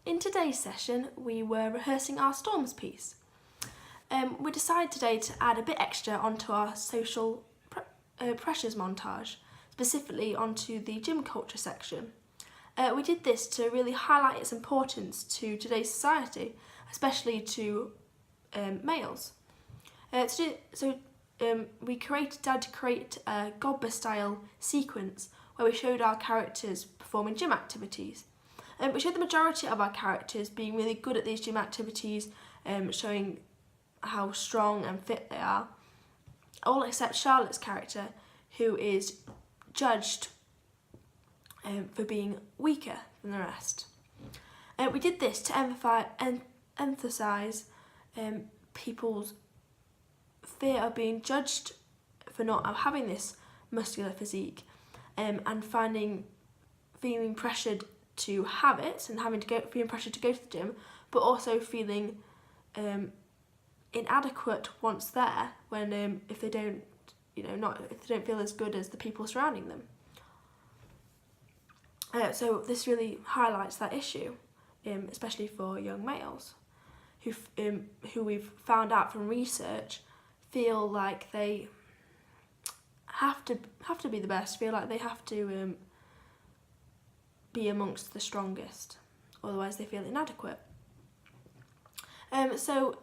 In today's session, we were rehearsing our Storms piece. We decided today to add a bit extra onto our social pressures montage, specifically onto the gym culture section. We did this to really highlight its importance to today's society, especially to males. We decided to create a Godber style sequence where we showed our characters performing gym activities. We showed the majority of our characters being really good at these gym activities, showing how strong and fit they are, all except Charlotte's character, who is judged for being weaker than the rest. We did this to emphasise people's fear of being judged for not having this muscular physique, and feeling pressured to have it and feeling pressured to go to the gym, but also feeling inadequate once there when if they don't feel as good as the people surrounding them. So this really highlights that issue, especially for young males who we've found out from research feel like they have to be the best, feel like they have to be amongst the strongest, otherwise they feel inadequate. So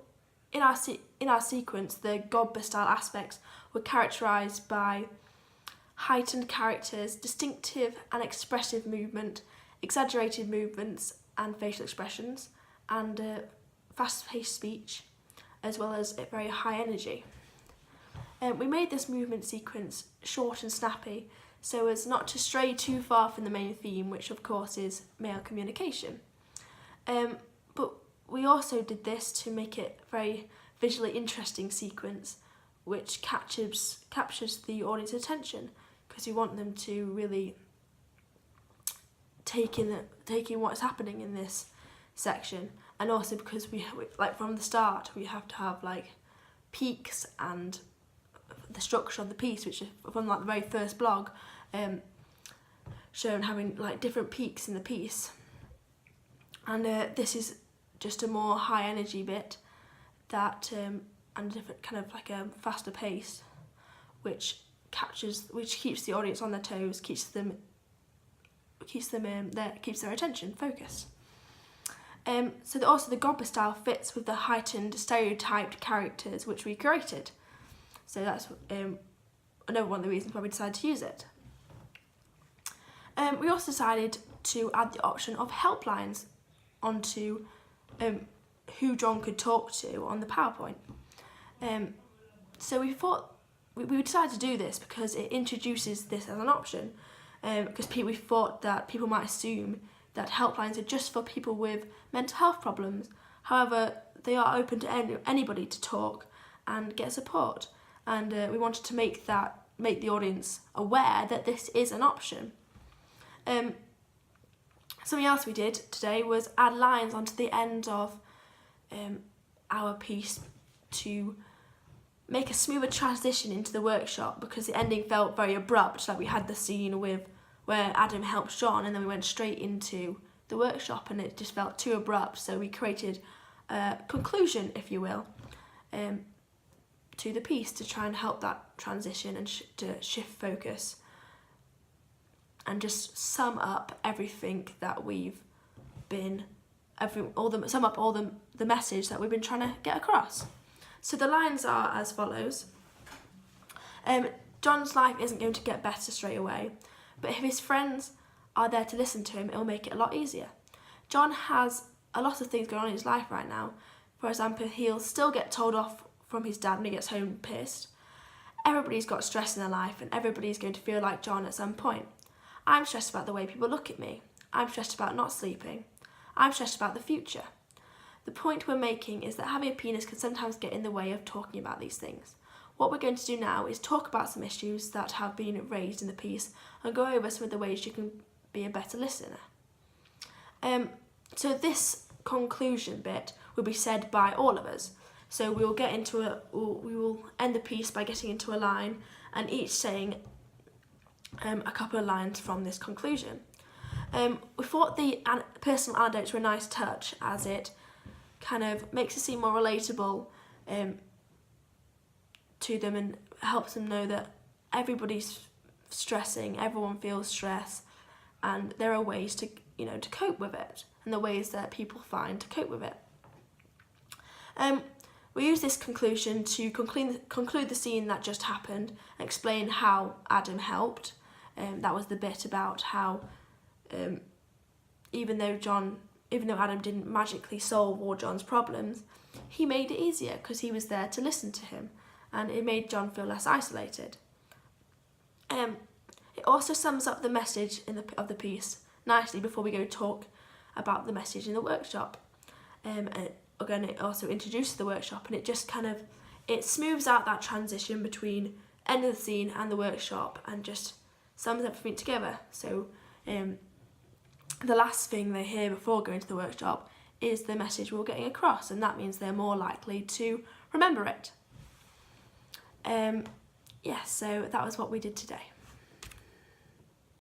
in our sequence, the Godber style aspects were characterised by heightened characters, distinctive and expressive movement, exaggerated movements and facial expressions, and fast-paced speech, as well as a very high energy. We made this movement sequence short and snappy so as not to stray too far from the main theme, which of course is male communication. But we also did this to make it a very visually interesting sequence which captures the audience's attention, because we want them to really take in what's happening in this section, and also because we like from the start we have to have like peaks and the structure of the piece, which is from like the very first blog, shown having like different peaks in the piece, and this is just a more high energy bit that and a different kind of like a faster pace, which keeps the audience on their toes, keeps their attention focused. So also the Godber style fits with the heightened stereotyped characters which we created. So that's another one of the reasons why we decided to use it. We also decided to add the option of helplines onto who John could talk to on the PowerPoint. So we decided to do this because it introduces this as an option, because we thought that people might assume that helplines are just for people with mental health problems. However, they are open to anybody to talk and get support, and we wanted to make the audience aware that this is an option. Something else we did today was add lines onto the end of our piece to make a smoother transition into the workshop, because the ending felt very abrupt, like we had the scene where Adam helps John and then we went straight into the workshop and it just felt too abrupt, so we created a conclusion, if you will, to the piece to try and help that transition and to shift focus and just sum up everything that we've been all the message that we've been trying to get across. So the lines are as follows. John's life isn't going to get better straight away, but if his friends are there to listen to him, it'll make it a lot easier. John has a lot of things going on in his life right now. For example, he'll still get told off from his dad when he gets home pissed. Everybody's got stress in their life and everybody's going to feel like John at some point. I'm stressed about the way people look at me. I'm stressed about not sleeping. I'm stressed about the future. The point we're making is that having a penis can sometimes get in the way of talking about these things. What we're going to do now is talk about some issues that have been raised in the piece and go over some of the ways you can be a better listener. So this conclusion bit will be said by all of us. So we will end the piece by getting into a line and each saying a couple of lines from this conclusion. We thought the personal anecdotes were a nice touch, as it kind of makes it seem more relatable to them and helps them know that everybody's stressing, everyone feels stress, and there are ways to cope with it, and the ways that people find to cope with it. We use this conclusion to conclude the scene that just happened and explain how Adam helped. That was the bit about how even though Adam didn't magically solve all John's problems, he made it easier because he was there to listen to him, and it made John feel less isolated. It also sums up the message of the piece nicely before we go talk about the message in the workshop. And again, it also introduces the workshop, and it just it smooths out that transition between end of the scene and the workshop and just sums everything together. So the last thing they hear before going to the workshop is the message we're getting across, and that means they're more likely to remember it. So that was what we did today.